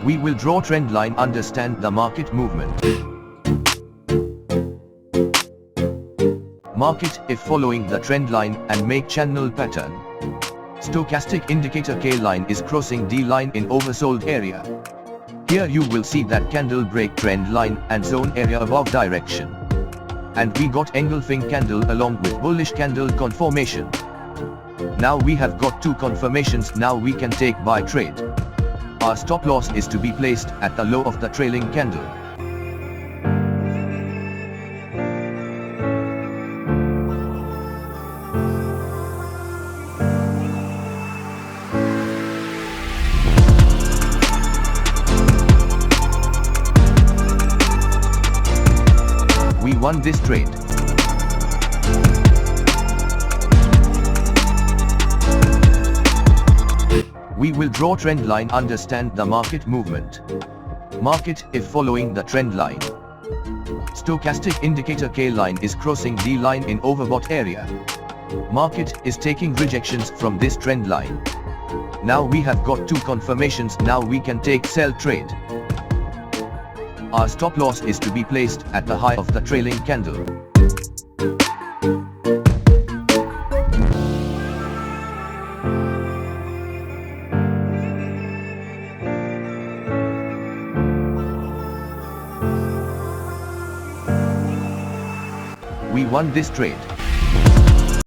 We will draw trend line, understand the market movement. Market if following the trend line and make channel pattern. Stochastic indicator K line is crossing D line in oversold area. Here you will see that candle break trend line and zone area above direction. And we got engulfing candle along with bullish candle confirmation. Now we have got two confirmations, now we can take buy trade. Our stop loss is to be placed at the low of the trailing candle. We won this trade. We will draw trend line, understand the market movement. Market if following the trend line. Stochastic indicator K line is crossing D line in overbought area. Market is taking rejections from this trend line. Now we have got two confirmations, now we can take sell trade. Our stop loss is to be placed at the high of the trailing candle. We won this trade.